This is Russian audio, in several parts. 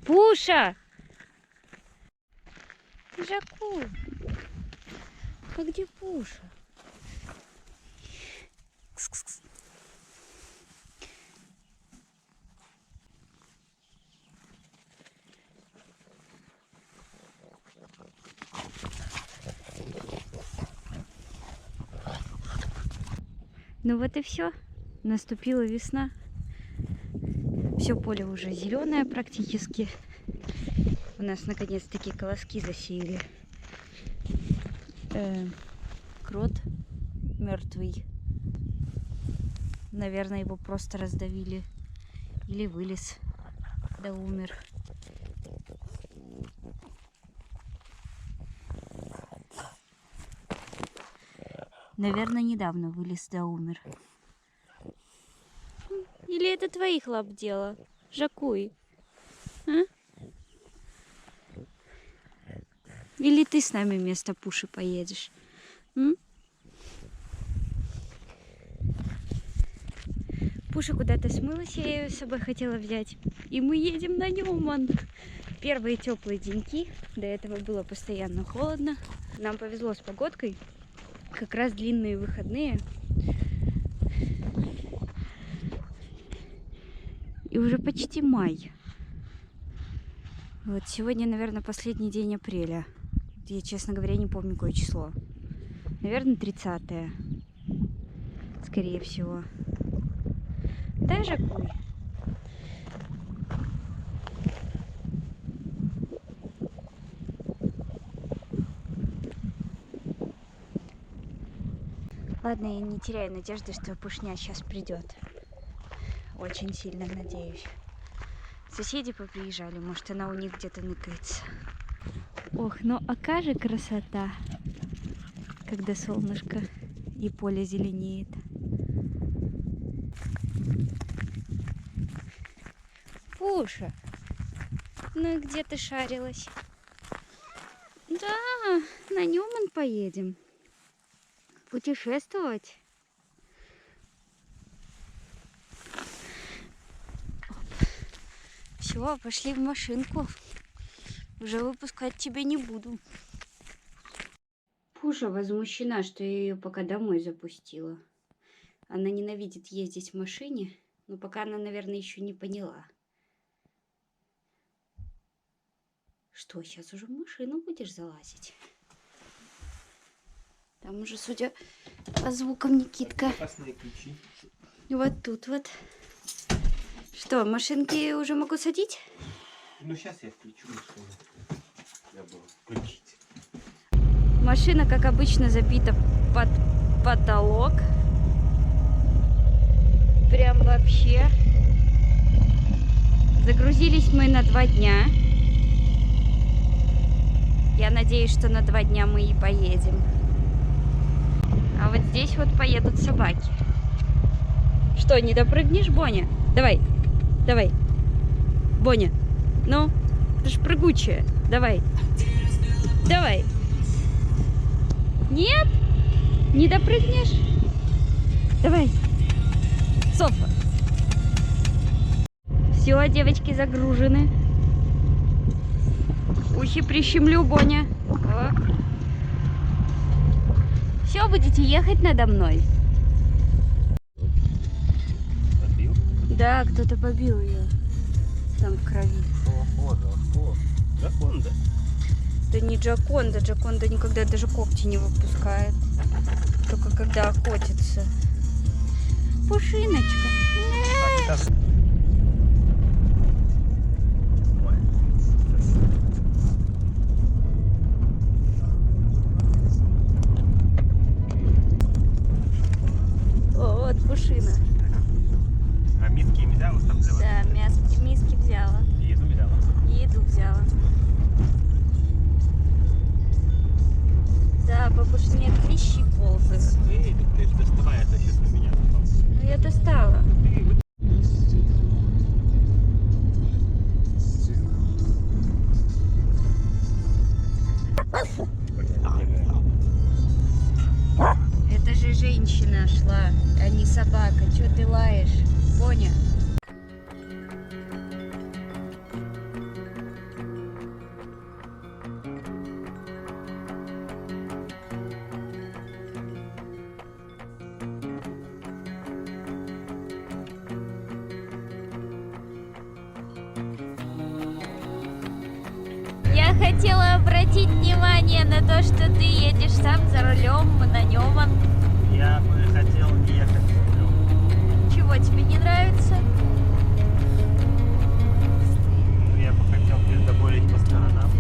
Пуша! Жаку! А где Пуша? Кс-кс-кс. Ну вот и все. Наступила весна. Все поле уже зеленое практически. У нас наконец-таки колоски засеяли. Крот мертвый. Наверное, его просто раздавили. Или вылез, да умер. Наверное, недавно вылез, да умер. Или это твоих лап дело? Жакуй. А? Или ты с нами вместо Пуши поедешь? М? Пуша куда-то смылась, я ее с собой хотела взять. И мы едем на Нюман. Первые теплые деньки. До этого было постоянно холодно. Нам повезло с погодкой. Как раз длинные выходные. И уже почти май. Вот сегодня, наверное, последний день апреля. Я, честно говоря, не помню, какое число. Наверное, 30-е. Скорее всего. Да, Жакуй? Ладно, я не теряю надежды, что Пушня сейчас придет. Очень сильно надеюсь. Соседи поприезжали, может, она у них где-то ныкается. Ох, ну ака же красота, когда солнышко и поле зеленеет. Пуша, ну и где ты шарилась? Да, на Нюман поедем. Путешествовать. Все, пошли в машинку. Уже выпускать тебя не буду. Пуша возмущена, что я ее пока домой запустила. Она ненавидит ездить в машине, но пока она, наверное, еще не поняла. Что, сейчас уже в машину будешь залазить? Там уже, судя по звукам, Никитка. Вот тут вот. Что, машинки уже могу садить? Ну, сейчас я включу машину. Я буду включить. Машина, как обычно, забита под потолок. Прям вообще. Загрузились мы на 2 дня. Я надеюсь, что на 2 дня мы и поедем. А вот здесь вот поедут собаки. Что, не допрыгнешь, Боня? Давай, давай. Боня, ну, ты ж прыгучая. Давай. Давай. Нет? Не допрыгнешь? Давай. Софа. Все, девочки загружены. Ухи прищемлю, Боня. Все, будете ехать надо мной? Побил? Да, кто-то побил ее. Там в крови. Джаконда. Да не Джаконда. Джаконда никогда даже когти не выпускает. Только когда охотится. Пушиночка. Вот Пушина. А миски не взяла там для вас? Да, миски взяла. И еду взяла? Еду взяла. Да, по Пушине клещи ползают. Эй, ты же доставай, это сейчас на меня попал. Ну я достала. Это же женщина шла, а не собака. Чё ты лаешь, Боня? хотела обратить внимание на то, что ты едешь сам за рулем, на нем. Я бы хотел не ехать за рулем. Чего тебе не нравится? Я бы хотел пиздоболить по сторонам.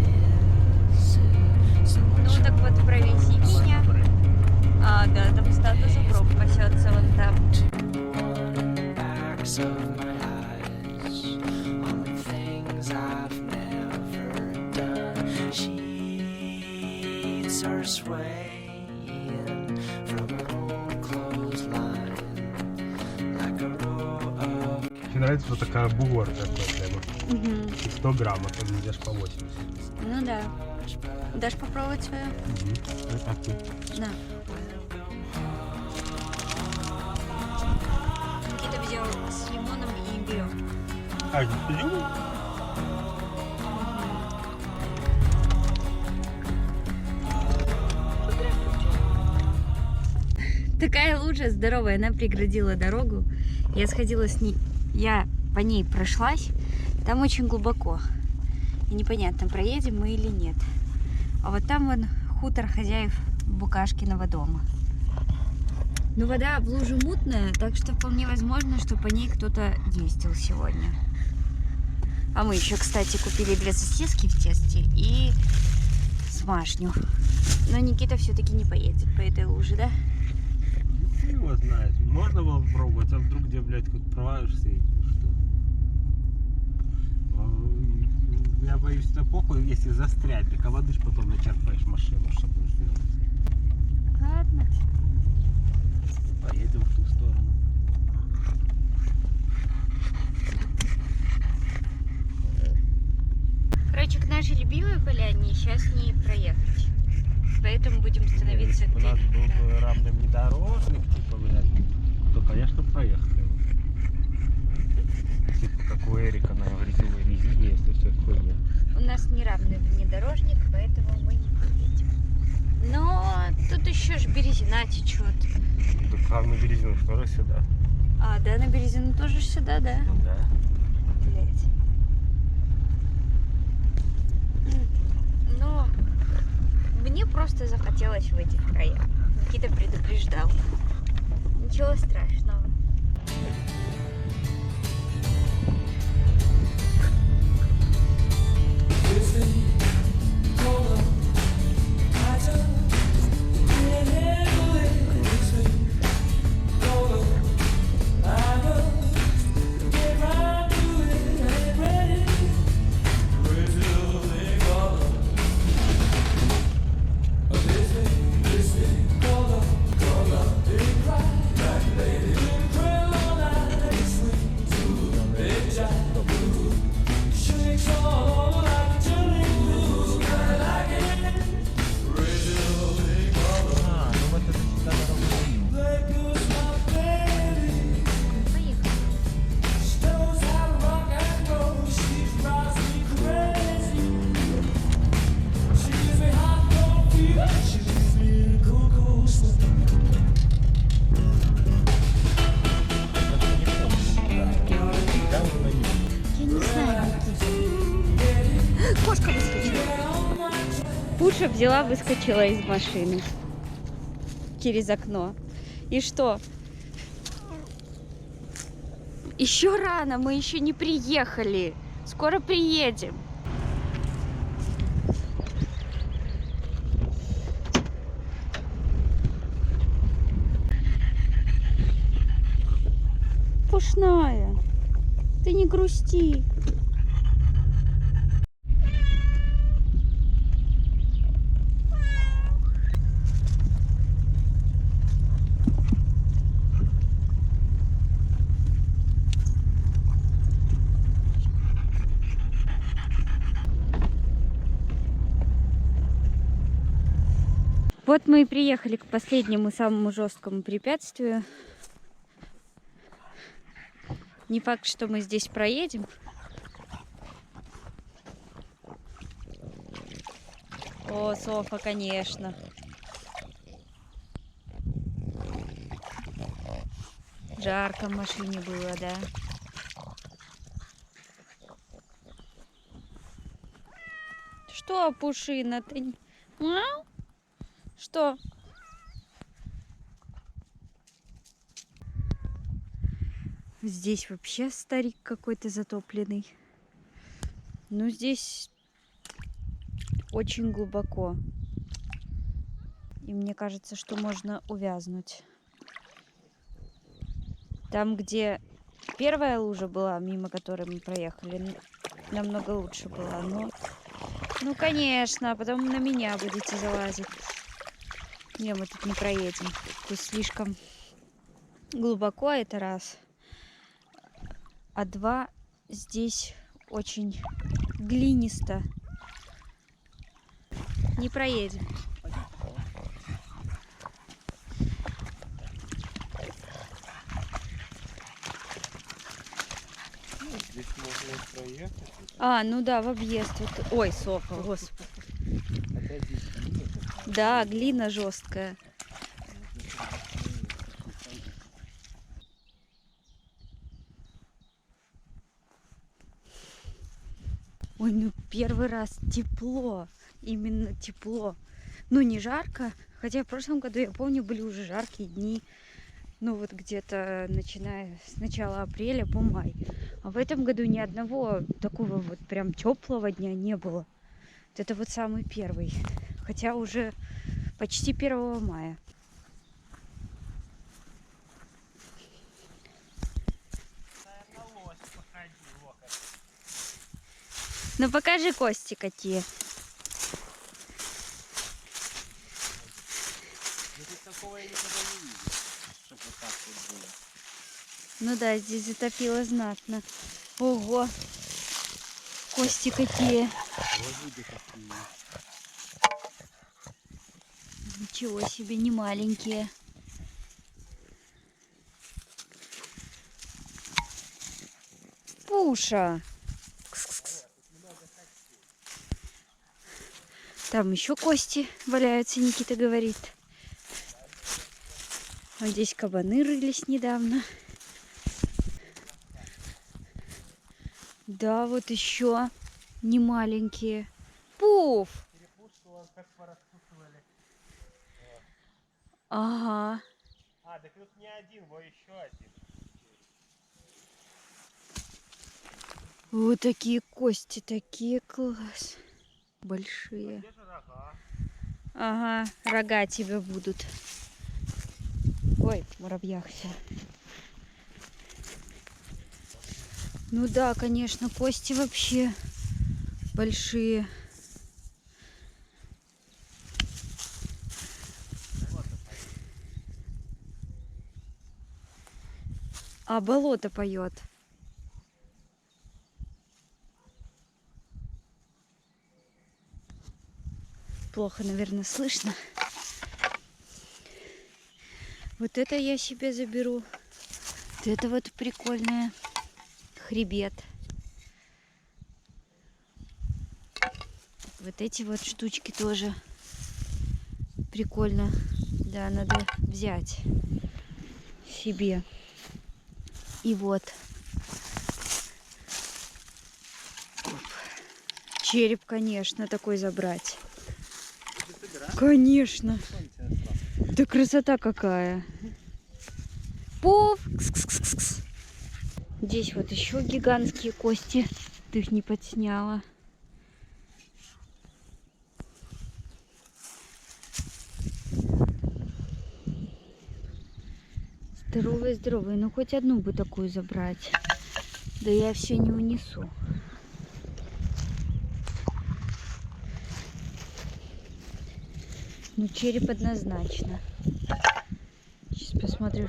Ну так вот провези меня. А, да, там статус Брок пасется вон там. Мне нравится вот такая бугорная прямо. Угу. 100 грамм, а то нельзя по 80. Ну да. Дашь попробовать свою? На. Никита взял с лимоном и имбирем. А, не Такая лужа здоровая, она преградила дорогу. Я сходила с ней, я по ней прошлась. Там очень глубоко. И непонятно, проедем мы или нет. А вот там вон хутор хозяев Букашкиного дома. Но вода в луже мутная, так что вполне возможно, что по ней кто-то ездил сегодня. А мы еще, кстати, купили для сосиски в тесте и смашню. Но Никита все-таки не поедет по этой луже, да? его знает. Можно было попробовать, а вдруг где, блядь, как провалишься и что? Я боюсь, это похуй, если застрять, так а воды ж потом начерпаешь машину, что будешь делать? Ладно. Поедем в ту сторону. Короче, к нашей любимой поляне сейчас не проехать. Поэтому будем становиться У нас был бы равный внедорожник, типа, блядь, то, конечно, проехали. Типа, как у Эрика на резиновой резине, если все хуйня. У нас неравный внедорожник, поэтому мы не поедем. Но тут еще ж Березина течет. Так равный резину тоже сюда. А, да, на Березину тоже ж сюда, да? Ну да. Блять. Но мне просто захотелось в этих краях. Никита предупреждал. Ничего страшного. Кошка выскочила. Пуша взяла, выскочила из машины через окно. И что? Еще рано, мы еще не приехали. Скоро приедем. Пушная, ты не грусти. Вот мы и приехали к последнему, самому жесткому препятствию. Не факт, что мы здесь проедем. О, Софа, конечно. Жарко в машине было, да? Что? Что, Пушина, ты... Мяу? Что? Здесь вообще старик какой-то затопленный. Ну, здесь очень глубоко. И мне кажется, что можно увязнуть. Там, где первая лужа была, мимо которой мы проехали, намного лучше была. Но... Ну, конечно, а потом на меня будете залазить. Не, мы тут не проедем. Тут слишком глубоко, это раз. А два, здесь очень глинисто. Не проедем. Здесь можно и проехать. А, ну да, в объезд. Вот. Ой, сокол, господи. Хотя здесь глина такая. Да, глина жесткая. Ой, ну первый раз тепло. Именно тепло. Ну, не жарко. Хотя в прошлом году, я помню, были уже жаркие дни. Ну, вот где-то начиная с начала апреля по май. А в этом году ни одного такого вот прям теплого дня не было. Вот это вот самый первый. Хотя уже почти 1 мая. Ну покажи кости какие. Такого я никогда не видел, чтобы вот так вот было. Ну да, здесь затопило знатно. Ого! Кости какие. Лазуды какие. Ничего себе, не маленькие. Пуша! Кс-кс-кс. Там еще кости валяются, Никита говорит. Вот здесь кабаны рылись недавно. Да, вот еще не маленькие. Пуф! Ага. А, так тут не один, вот еще один. Вот такие кости, такие класс. Большие. Где же рога? Ага, рога тебе будут. Ой, в муравьях все. Ну да, конечно, кости вообще большие. А болото поет. Плохо, наверное, слышно. Вот это я себе заберу. Вот это вот прикольное. Хребет. Вот эти вот штучки тоже прикольно. Да, надо взять себе. И вот. Череп, конечно, такой забрать. Конечно. Да красота какая. Пуф. Кс-кс-кс-кс. Здесь вот еще гигантские кости. Ты их не подсняла. Здоровые. Ну хоть одну бы такую забрать. Да я все не унесу. Ну череп однозначно. Сейчас посмотрю.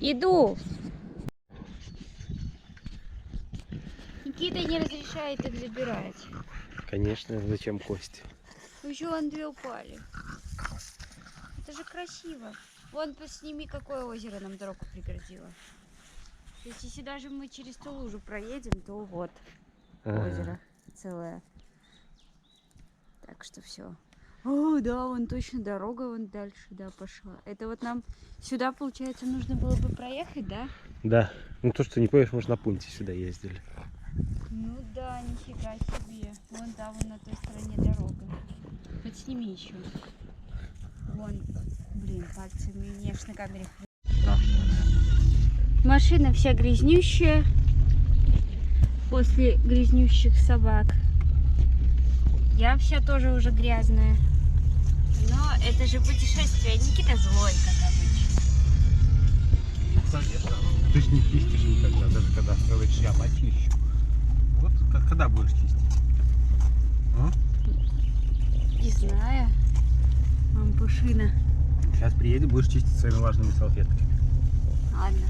Иду! Никита не разрешает их забирать. Конечно, зачем кости? Еще вон 2 упали. Это же красиво. Вон сними, какое озеро нам дорогу преградило. Если сюда же мы через ту лужу проедем, то вот озеро целое. Так что все. О, да, вон точно дорога вон дальше, да, пошла. Это вот нам сюда, получается, нужно было бы проехать, да? Да. Ну то, что не поешь, может, на пункте сюда ездили. Ну да, нифига себе. Вон там, вон на той стороне дорога. Подсними еще. Вон, блин, пальцами мне аж на камере. Машина вся грязнющая. После грязнющих собак. Я вся тоже уже грязная. Но это же путешествие. Никита злой, как обычно. Конечно. Ты ж не чистишь никогда, даже когда говоришь, я почищу. Вот когда будешь чистить? А? Не знаю. Мампушина. Сейчас приедем, будешь чистить своими влажными салфетками. Ладно.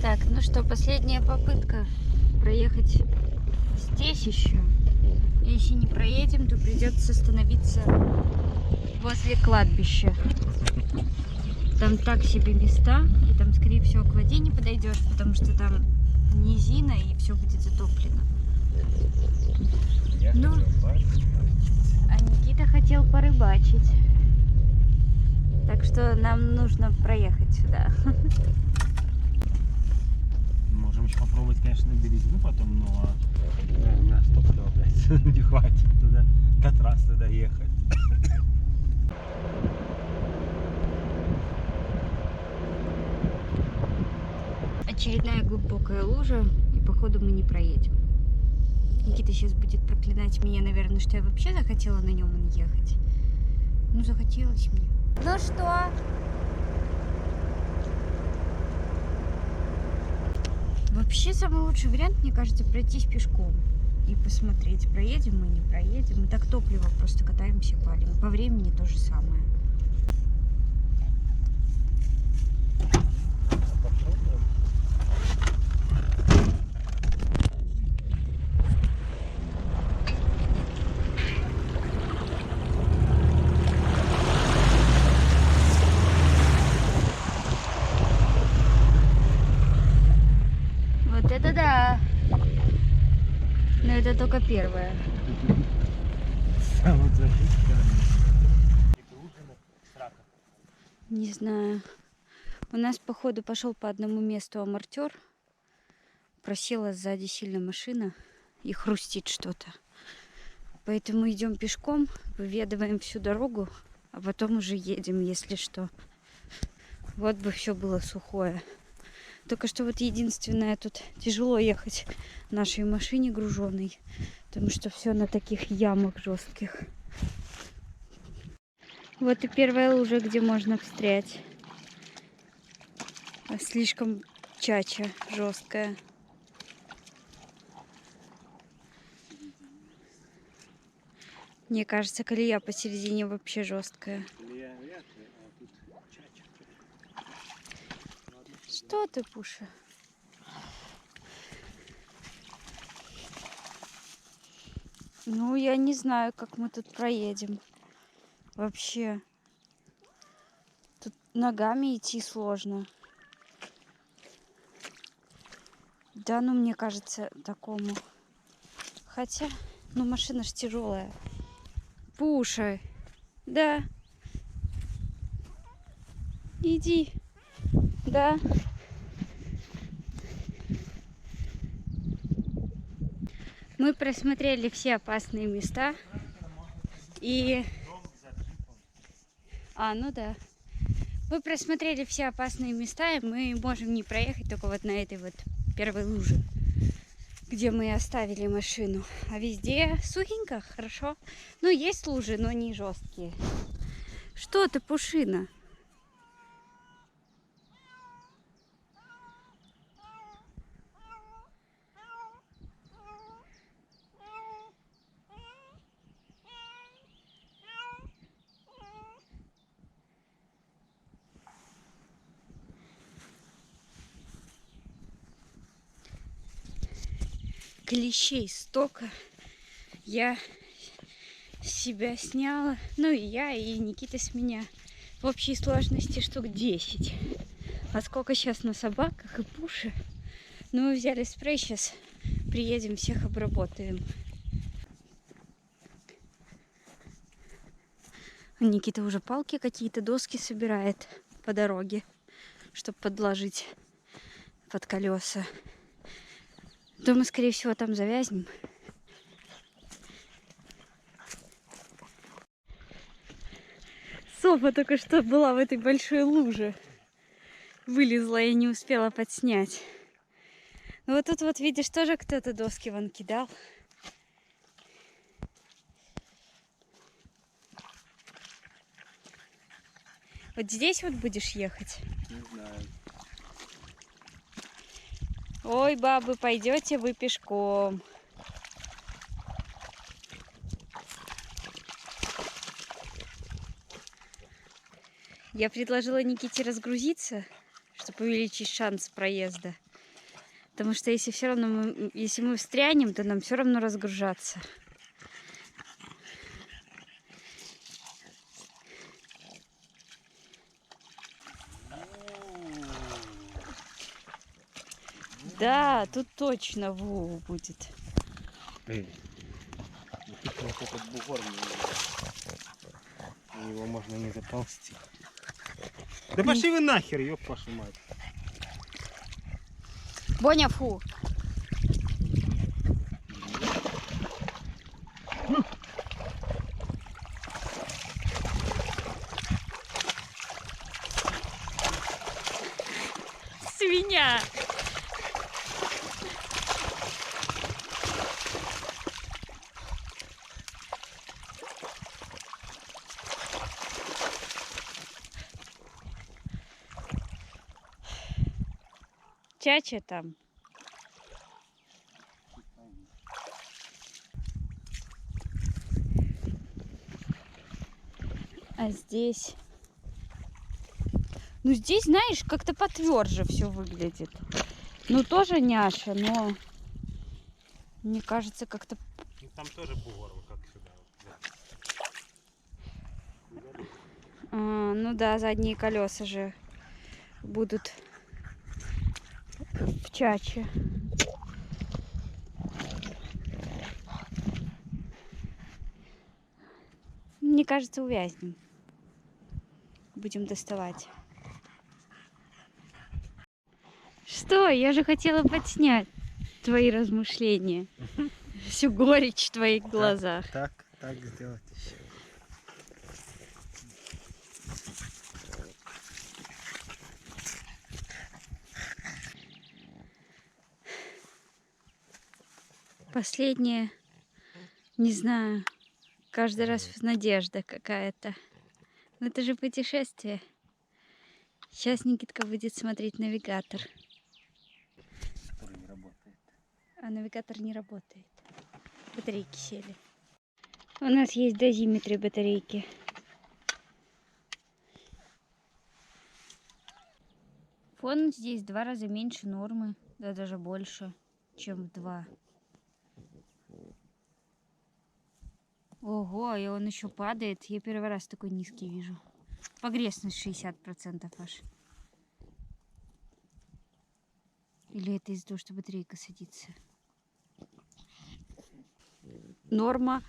Так, ну что, последняя попытка проехать здесь еще. Если не проедем, то придется остановиться возле кладбища. Там так себе места, и там, скорее всего, к воде не подойдешь, потому что там низина и все будет затоплено. Ну, а Никита хотел порыбачить. Так что нам нужно проехать сюда. Можем еще попробовать, конечно, на березину потом, но у нас топлива, блядь, не хватит туда, до трассы туда ехать. Очередная глубокая лужа, и походу мы не проедем. Никита сейчас будет проклинать меня, наверное, что я вообще захотела на нем ехать. Ну, захотелось мне. Ну что? Вообще, самый лучший вариант, мне кажется, пройтись пешком и посмотреть, проедем мы, не проедем. Мы так топливо просто катаемся, палим. По времени то же самое. Вот это да! Но это только первое. Не знаю. У нас, походу, пошел по одному месту амортер. Просела сзади сильно машина и хрустит что-то. Поэтому идем пешком, выведываем всю дорогу, а потом уже едем, если что. Вот бы все было сухое. Только что вот единственное, тут тяжело ехать нашей машине груженой, потому что все на таких ямах жестких. Вот и первая лужа, где можно встрять. Слишком чача жесткая. Мне кажется, колея посередине вообще жесткая. Что ты, Пуша? Ну, я не знаю, как мы тут проедем. Вообще. Тут ногами идти сложно. Да, ну, мне кажется, такому. Хотя, ну, машина ж тяжелая. Пуша. Да. Иди. Да. Мы просмотрели все опасные места. И... ну да. Мы просмотрели все опасные места, и мы можем не проехать только вот на этой вот первой луже, где мы оставили машину. А везде сухенько, хорошо. Ну, есть лужи, но не жесткие. Что ты, Пушина? Клещей столько. Я себя сняла. Ну и я, и Никита с меня. В общей сложности штук 10. А сколько сейчас на собаках и Пуше. Ну, мы взяли спрей сейчас. Приедем, всех обработаем. Никита уже палки какие-то, доски собирает по дороге, чтобы подложить под колеса. Думаю, скорее всего, там завязнем. Софа только что была в этой большой луже. Вылезла и не успела подснять. Ну вот тут вот, видишь, тоже кто-то доски вон кидал. Вот здесь вот будешь ехать? Не знаю. Ой, бабы, пойдете вы пешком. Я предложила Никите разгрузиться, чтобы увеличить шанс проезда. Потому что если все равно если мы встрянем, то нам все равно разгружаться. Да, тут точно Вова будет. Эй, вот этот бугор, на него можно не заползти. Да пошли вы нахер, ёб вашу мать. Боня, фу. Свинья. Чача там. А здесь... Ну, здесь, знаешь, как-то потверже все выглядит. Ну, тоже няша, но... Мне кажется, как-то... Ну, там тоже бугор, вот как сюда. Вот, да. ну да, задние колеса же будут в чаче. Мне кажется, увязнем. Будем доставать. Что? Я же хотела подснять твои размышления. Всю горечь в твоих глазах. Так сделать еще. Последнее, не знаю, каждый раз надежда какая-то. Но это же путешествие. Сейчас Никитка будет смотреть навигатор. Который не работает. А навигатор не работает. Батарейки сели. У нас есть дозиметры батарейки. Фон здесь в 2 раза меньше нормы. Да даже больше, чем в 2. Ого, и он еще падает. Я первый раз такой низкий вижу. Погрешность 60% аж. Или это из-за того, что батарейка садится? Норма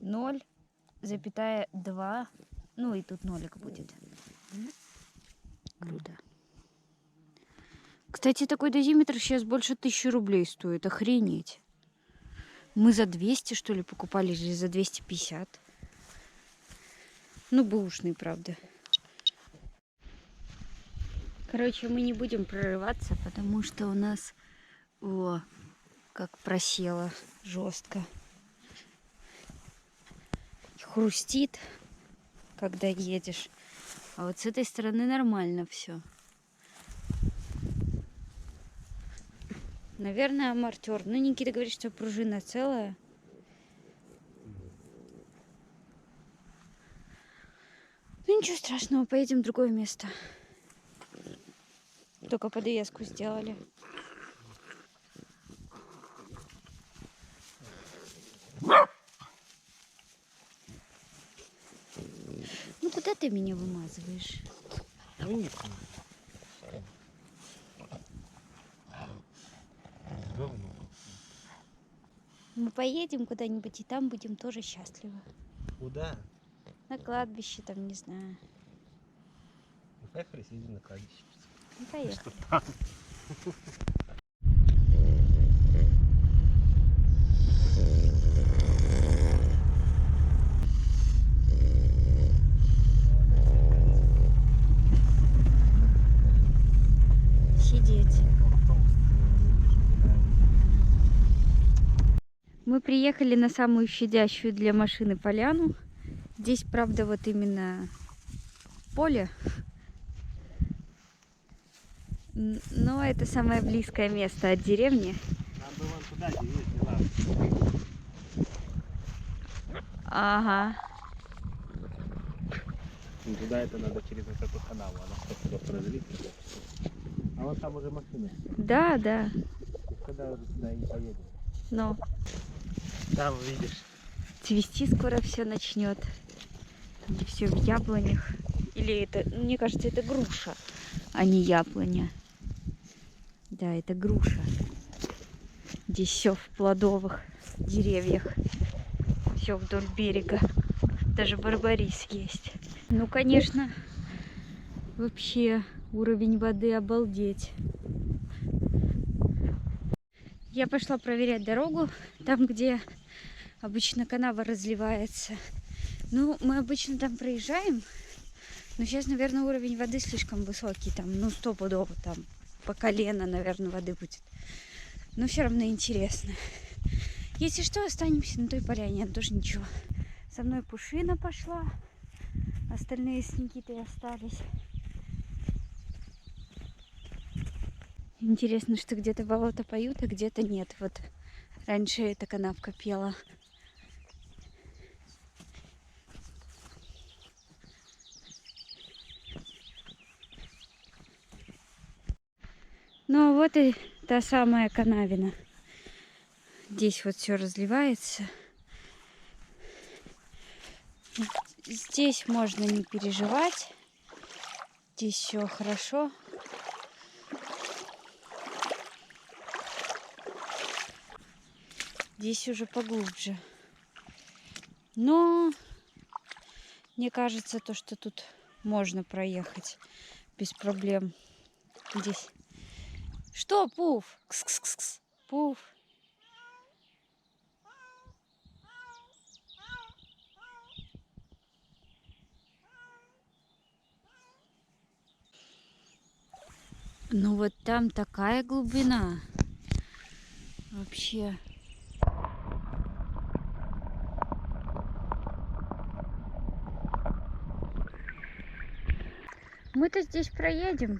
0,2. Ну и тут нолик будет. Круто. Кстати, такой дозиметр сейчас больше 1000 рублей стоит. Охренеть. Мы за 200, что ли, покупали, или за 250? Ну, бэушный, правда. Короче, мы не будем прорываться, потому что у нас, о, как просело жестко. Хрустит, когда едешь. А вот с этой стороны нормально все. Наверное, амортер. Ну, Никита говорит, что пружина целая. Ну, ничего страшного, поедем в другое место. Только подъездку сделали. Ну, куда ты меня вымазываешь? Ну, нет. Говно. Мы поедем куда-нибудь и там будем тоже счастливы. Куда? На кладбище там, не знаю. Поехали, съездим на кладбище. Ну, поехали. Сидеть. Мы приехали на самую щадящую для машины поляну. Здесь, правда, вот именно поле. Но это самое близкое место от деревни. Нам бы вон туда, где есть дела. Ага. Туда это надо через вот эту канаву. Она просто разлится. А вот там уже машины. Да, да. И когда уже сюда и не поедем. Но Там видишь. цвести скоро все начнет. Все в яблонях. Или это, мне кажется, это груша, а не яблоня. Да, это груша. Здесь все в плодовых деревьях. Все вдоль берега. Даже барбарис есть. Ну, конечно, вообще уровень воды обалдеть. Я пошла проверять дорогу, там, где обычно канава разливается. Ну, мы обычно там проезжаем, но сейчас, наверное, уровень воды слишком высокий. Там, ну, стопудово, там, по колено, наверное, воды будет. Но все равно интересно. Если что, останемся на той поляне, тоже ничего. Со мной Пушина пошла, остальные с Никитой остались. Интересно, что где-то болото поют, а где-то нет. Вот раньше эта канавка пела. Ну а вот и та самая канавина. Здесь вот все разливается. Здесь можно не переживать. Здесь все хорошо. Здесь уже поглубже. Но мне кажется, то, что тут можно проехать без проблем. Здесь. Что, Пуф? Кс-кс-кс-кс. Пуф. Ну вот там такая глубина. Вообще. Мы-то здесь проедем,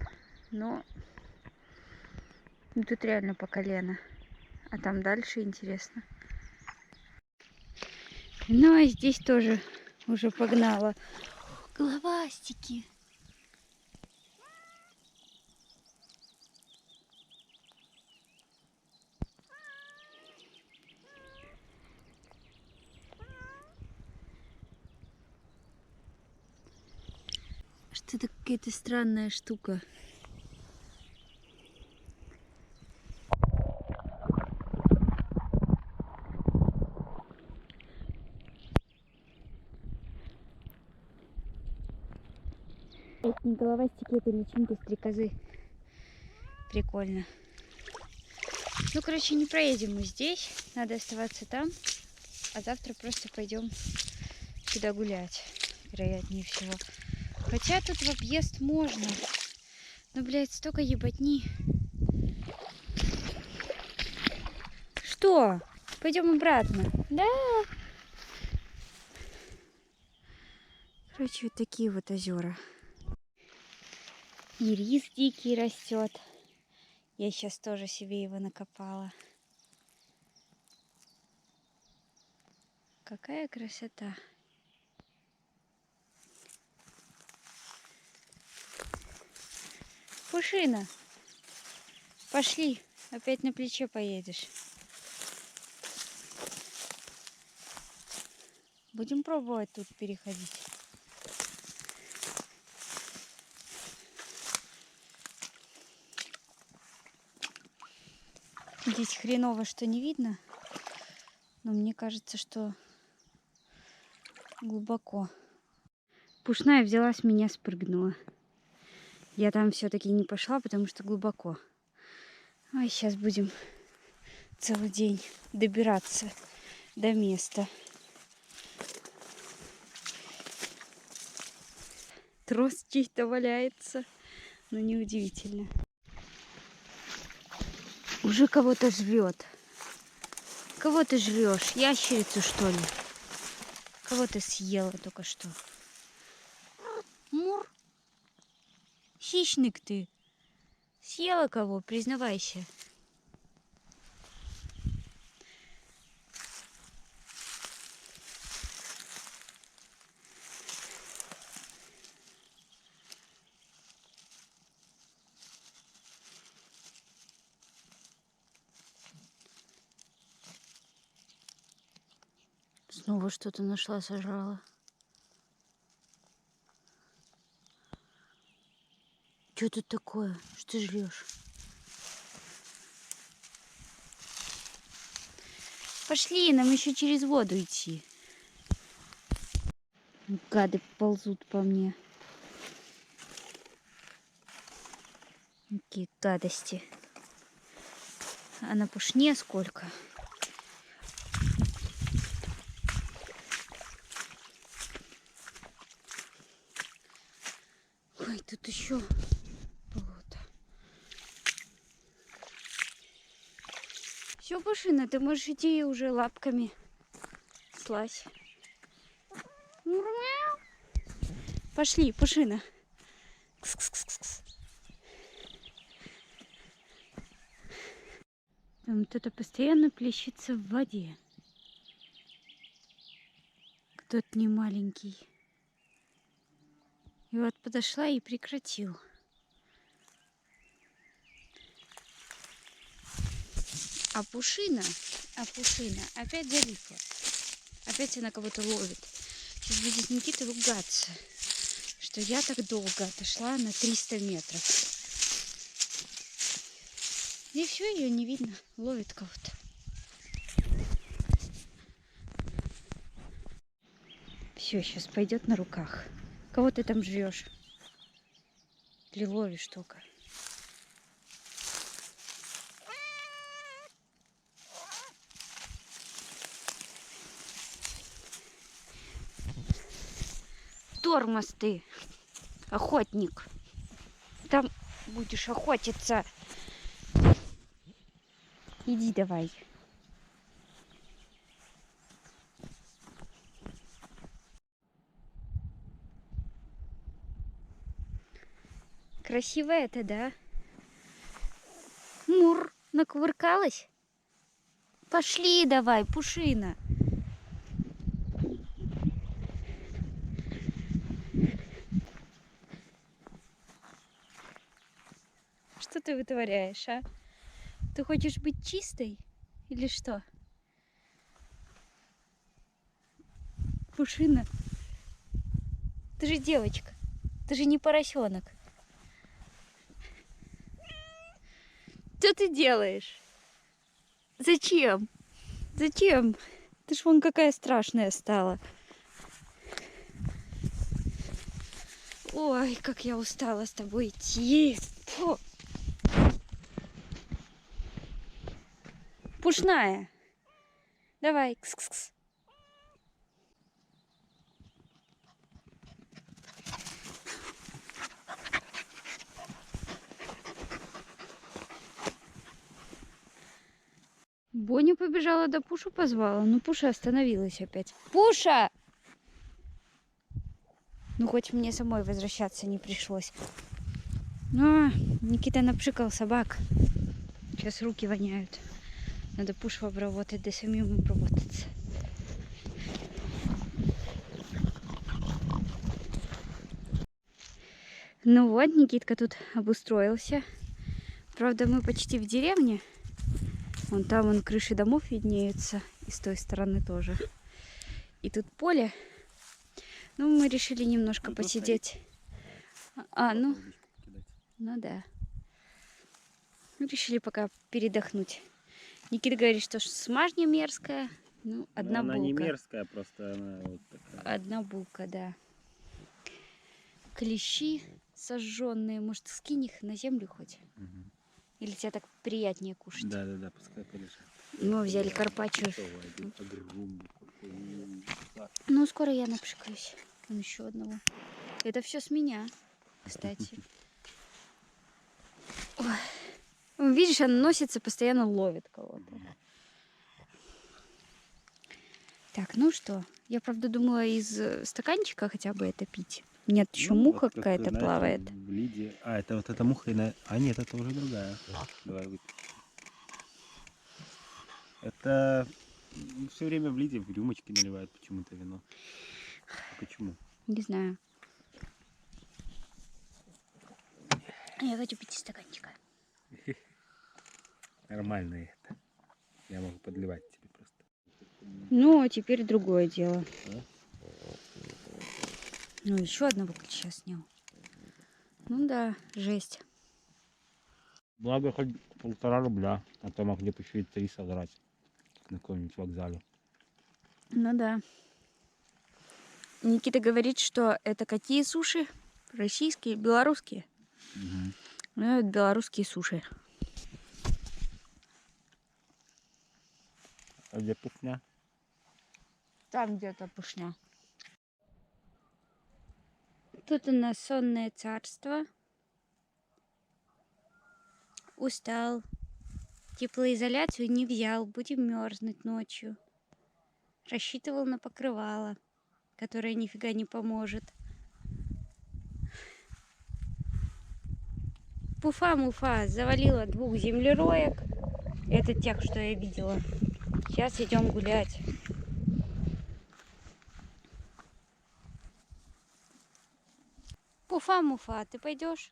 но тут реально по колено. А там дальше интересно. Ну а здесь тоже уже погнала. Головастики. Что-то какая-то странная штука. Это не головастики, это личинки-стрекозы. Прикольно. Ну, короче, не проедем мы здесь. Надо оставаться там. А завтра просто пойдем сюда гулять. Вероятнее всего. Хотя тут в объезд можно. Но, блядь, столько ебатни. Что? Пойдем обратно. Да. Короче, вот такие вот озера. И рис дикий растет. Я сейчас тоже себе его накопала. Какая красота. Пушина, пошли, опять на плече поедешь. Будем пробовать тут переходить. Здесь хреново, что не видно. Но мне кажется, что глубоко. Пушная взяла с меня, спрыгнула. Я там все-таки не пошла, потому что глубоко. Ой, сейчас будем целый день добираться до места. Трос чей-то валяется, но неудивительно. Уже кого-то жрет. Кого ты жрешь? Ящерицу, что ли? Кого ты съела только что? Мур? Хищник ты. Съела кого? Признавайся. Снова что-то нашла, сожрала. Что тут такое? Что ты жрешь? Пошли, нам еще через воду идти. Гады ползут по мне. Какие гадости. А на пушне сколько? Ой, тут еще болото. Все, Пушина, ты можешь идти уже лапками. Слазь. Пошли, Пушина. Кс-кс-кс-кс. Там кто-то постоянно плещется в воде. Кто-то не маленький. И вот подошла и прекратил. А Пушина опять залипла. Опять она кого-то ловит. Сейчас будет Никита ругаться, что я так долго отошла на 300 метров. И все, ее не видно. Ловит кого-то. Все, сейчас пойдет на руках. Кого ты там жрешь? Или ловишь только? Тормоз ты, охотник. Там будешь охотиться. Иди давай. Красиво это, да? Мур, накувыркалась? Пошли давай, Пушина. Что ты вытворяешь, а? Ты хочешь быть чистой или что? Пушина, ты же девочка, ты же не поросенок. Что ты делаешь? Зачем? Зачем? Ты ж вон какая страшная стала. Ой, как я устала с тобой идти. Фу. Пушная. Давай. Кс-кс-кс. Боня побежала, да Пушу позвала. Но Пуша остановилась опять. Пуша! Ну, хоть мне самой возвращаться не пришлось. А, Никита напшикал собак. Сейчас руки воняют. Надо Пушу обработать, да самим обработаться. Ну вот, Никитка тут обустроился. Правда, мы почти в деревне. Вон там вон крыши домов виднеются. И с той стороны тоже. И тут поле. Ну, мы решили немножко посидеть. Ну да. Мы решили пока передохнуть. Никита говорит, что смажня мерзкая. Ну, Но одна она не булка. мерзкая, просто она вот такая. Одна булка, да. Клещи сожженные. Может, скинь их на землю хоть? Мгм. Или тебе так приятнее кушать? Да, пускай полежат. Мы взяли карпаччо. Огромный какой. Ну, скоро я напшикаюсь. Там еще одного. Это все с меня, кстати. Ой. Видишь, она носится, постоянно ловит кого-то. Так, ну что? Я, правда, думала из стаканчика хотя бы это пить. Нет, еще Ну, муха вот как, какая-то знаешь, плавает. в Лиде. А, это вот эта муха. А, нет, это уже другая. Давай выпьем. Это все время в Лиде в рюмочки наливают почему-то вино. А почему? Не знаю. Я хочу пить из стаканчика. Нормально это. Я могу подливать тебе просто. Ну, а теперь другое дело. А? Ну, еще одного ключа снял. Ну да, жесть. Благо хоть 1,5 рубля, а то могли бы еще и 3 содрать на каком-нибудь вокзале. Ну да. Никита говорит, что это какие суши? Российские, белорусские? Угу. Ну, это белорусские суши. А где пухня? Там где-то пушня. Тут у нас сонное царство. Устал. Теплоизоляцию не взял. Будем мерзнуть ночью. Рассчитывал на покрывало, которое нифига не поможет. Пуфа-муфа завалила 2 землероек. Это тех, что я видела. Сейчас идем гулять. Пуфа-муфа, ты пойдешь?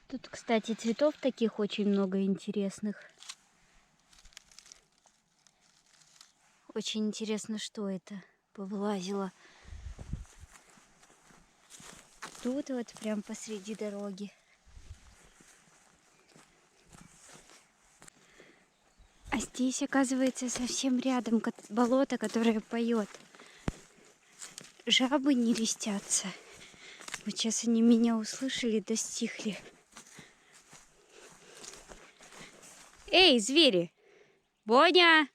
Тут, кстати, цветов таких очень много интересных. Очень интересно, что это повылазило. Тут вот прям посреди дороги. А здесь, оказывается, совсем рядом болото, которое поет. Жабы не листятся. Вот сейчас они меня услышали, достигли. Эй, звери! Боня!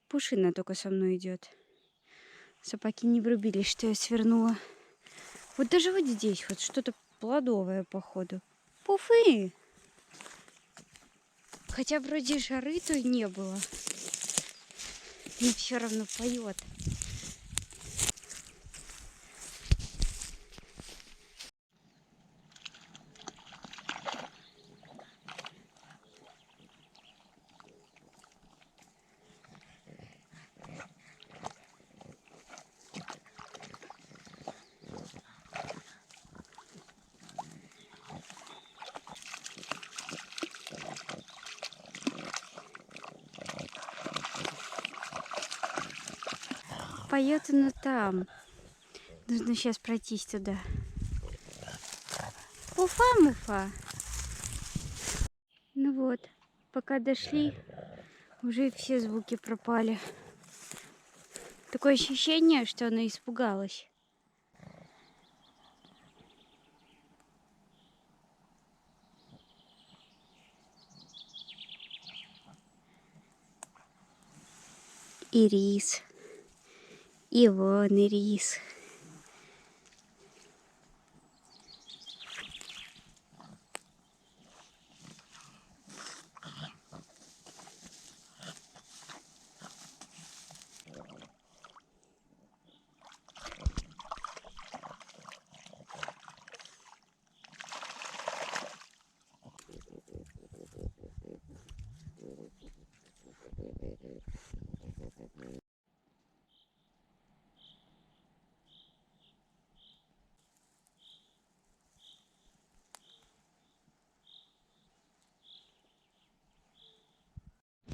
Пушина только со мной идет. Собаки не врубились, что я свернула. Вот даже вот здесь вот что-то плодовое, походу. Пуфы! Хотя вроде жары той не было. Но все равно поет. Поет она там. Нужно сейчас пройтись туда. Уфа-муфа. Ну вот, пока дошли, уже все звуки пропали. Такое ощущение, что она испугалась. И рис. И вон и рис.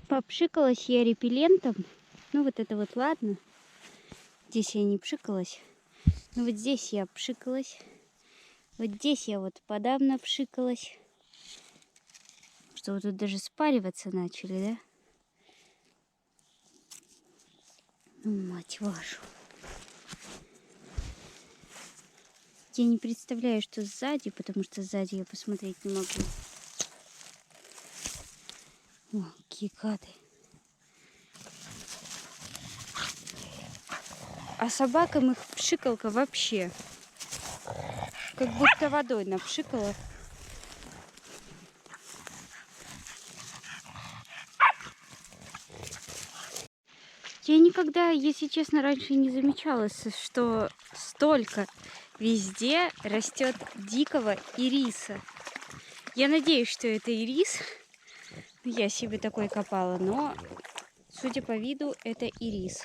Попшикалась я репеллентом. Ну вот это вот ладно. Здесь я не пшикалась. Но вот здесь я пшикалась. Вот здесь я вот подавно пшикалась. что вы тут даже спариваться начали, да? Мать вашу. Я не представляю, что сзади, потому что сзади я посмотреть не могу. О, какие гады. А собакам их пшикалка вообще. Как будто водой напшикала. Я никогда, если честно, раньше не замечала, что столько везде растет дикого ириса. Я надеюсь, что это ирис. Я себе такой копала, но, судя по виду, это ирис.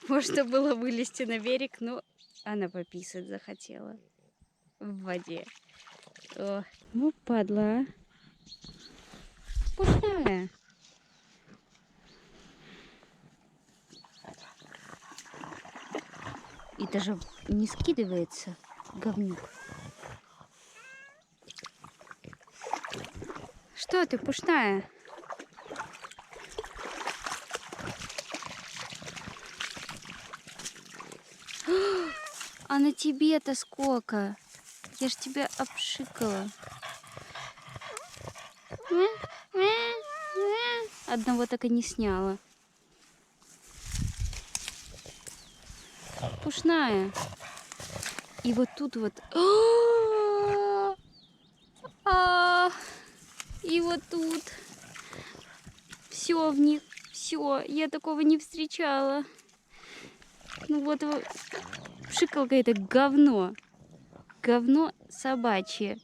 Можно было вылезти на берег, но она пописать захотела в воде. О, ну, падла, а. Пустая. И даже не скидывается говнюк. Что ты, пушная? А на тебе-то сколько? Я ж тебя обшикала. Одного так и не сняла. Пушная. И вот тут вот. И вот тут. Все в них. Все. Я такого не встречала. Ну вот пшикалка это говно. Говно собачье.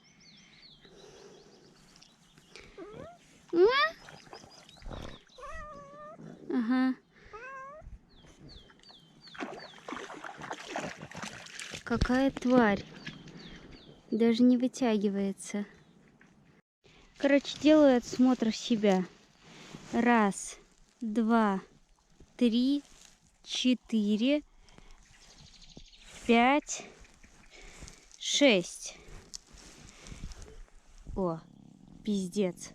Ага. Какая тварь. Даже не вытягивается. Короче, делаю отсмотр себя. 1, 2, 3, 4, 5, 6. О, пиздец.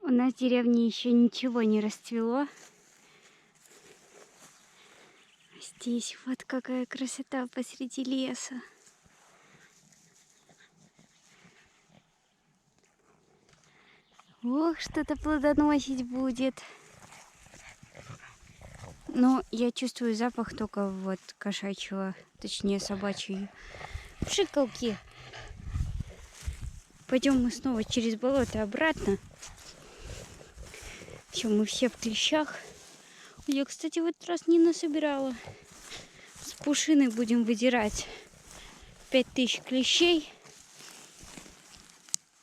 У нас в деревне еще ничего не расцвело. Здесь вот какая красота посреди леса. Ох, что-то плодоносить будет. Но я чувствую запах только вот кошачьего, точнее собачьей пшикалки. Пойдем мы снова через болото обратно. Все, мы все в клещах. Я, кстати, в этот раз не насобирала. С пушиной будем выдирать 5000 клещей.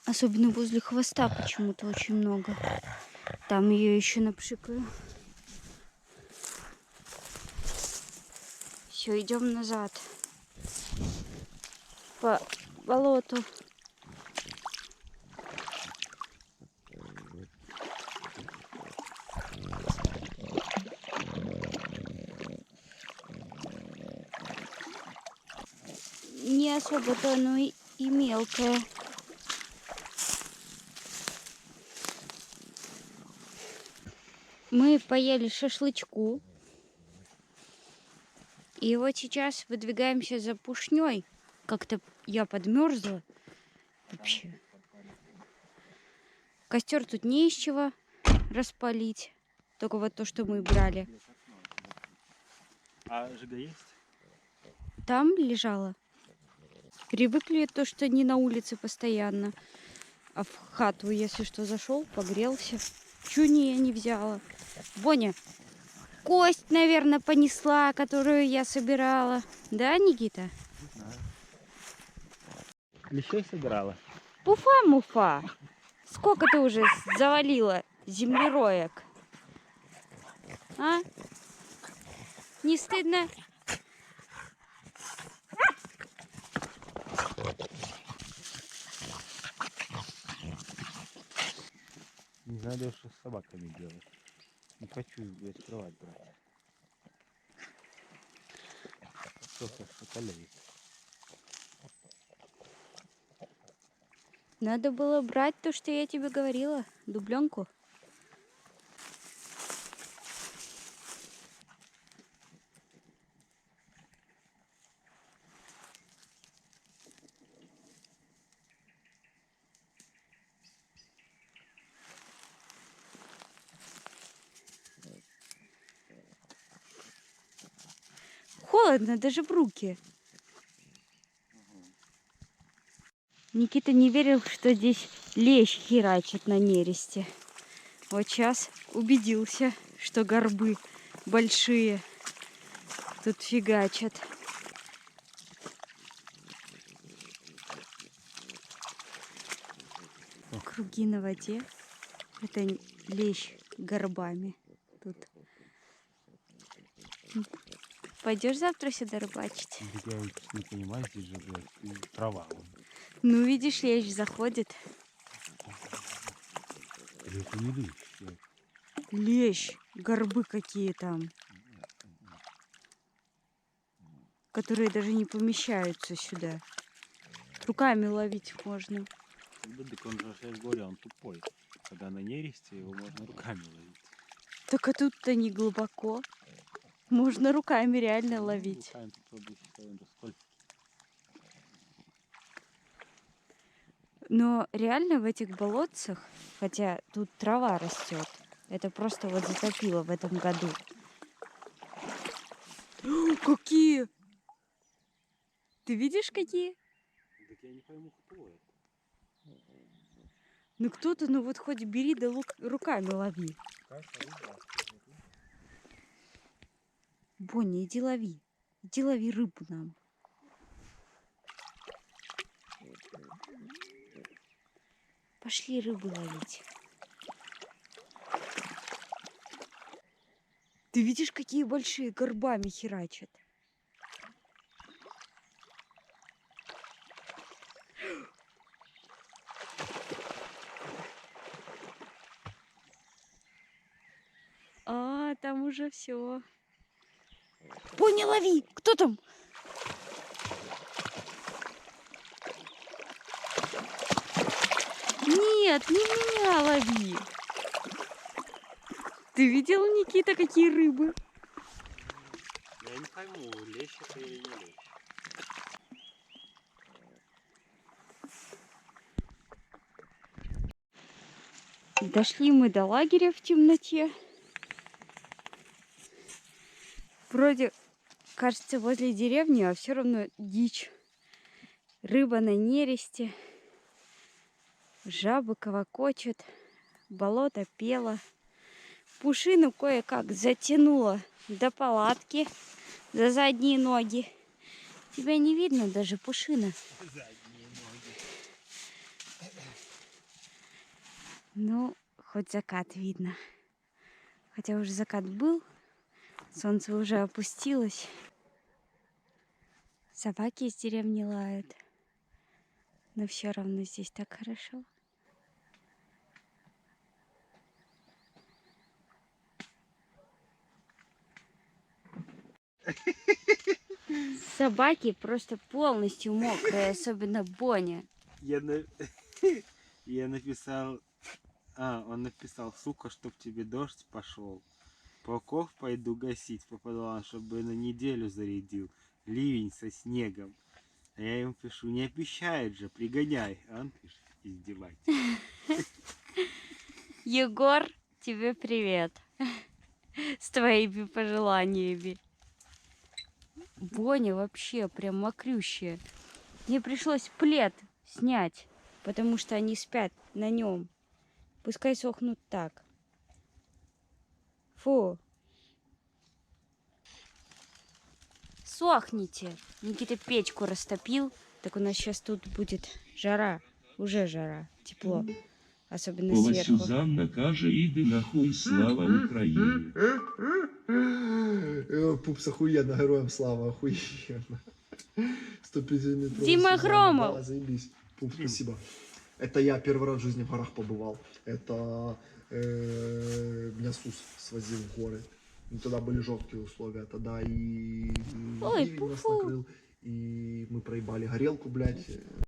Особенно возле хвоста почему-то очень много. Там ее еще напшикаю. Все, идем назад. По болоту. Не особо-то оно и мелкое. Мы поели шашлычку. И вот сейчас выдвигаемся за пушней. Как-то я подмерзла. Вообще. Костер тут не из чего распалить. Только вот то, что мы брали. А жига есть? Там лежала. Привыкли то, что не на улице постоянно. А в хату, если что, зашел, погрелся. Чего я не взяла? Боня, кость, наверное, понесла, которую я собирала. Да, Никита? Не знаю. Клещей собирала? Пуфа-муфа. Сколько ты уже завалила землероек? А? Не стыдно? Не знаю, что с собаками делать. Не хочу блядь, кровать брать. Что шоколей. Надо было брать то, что я тебе говорила. Дубленку. Холодно даже в руки. Никита не верил, что здесь лещ херачит на нересте. Вот сейчас убедился, что горбы большие тут фигачат. Круги на воде. Это лещ горбами тут. Пойдешь завтра сюда рыбачить? Так я не понимаю, здесь же, блядь, трава. Ну, видишь, лещ заходит. Это не лещ. Лещ, горбы какие там, которые даже не помещаются сюда. Руками ловить можно. Да, так он же, я говорю, он тупой. Когда на нересте, его можно руками ловить. Так а тут-то не глубоко. Можно руками реально ловить. Руками попробуй, сколько. Но реально в этих болотцах, хотя тут трава растет, это просто вот затопило в этом году. Какие! Ты видишь, какие? Так я не пойму, кто это. Ну кто-то, ну вот хоть бери да руками лови. Бонни, иди лови. Иди лови рыбу нам. Пошли рыбу ловить. Ты видишь, какие большие горбами херачат? А, там уже все. Ой, не лови! Кто там? Нет, не меня лови. Ты видел, Никита, какие рыбы? Я не пойму, лещ это или не лещ. Дошли мы до лагеря в темноте. Вроде, кажется, возле деревни, а все равно дичь. Рыба на нересте. Жабы колокочут. Болото пело. Пушину кое-как затянуло до палатки за задние ноги. Тебя не видно даже, Пушина. Задние ноги. Ну, хоть закат видно. Хотя уже закат был. Солнце уже опустилось. Собаки из деревни лают. Но все равно здесь так хорошо. Собаки просто полностью мокрые, особенно Боня. Я написал... он написал, сука, чтоб тебе дождь пошел. Пауков пойду гасить по подвалам, чтобы на неделю зарядил. Ливень со снегом. А я ему пишу, не обещает же, пригоняй. А он пишет, издевается. Егор, тебе привет. С твоими пожеланиями. Боня вообще прям мокрющая. Мне пришлось плед снять, потому что они спят на нем. Пускай сохнут так. Фу. Сохните. Никита печку растопил. Так у нас сейчас тут будет жара. Уже жара. Тепло. Особенно Кола сверху. Сюзанна каже, іди нахуй, слава Україні. Пупс, охуенно, героям слава, охуенно. 150 метров. Дима Громов. Да, заебись. Пупс, спасибо. Это я первый раз в жизни в горах побывал. Это меня Сус свозил в горы. Ну, тогда были жесткие условия. Тогда и Ой, ливень нас пуфу. накрыл, и мы проебали горелку, блядь.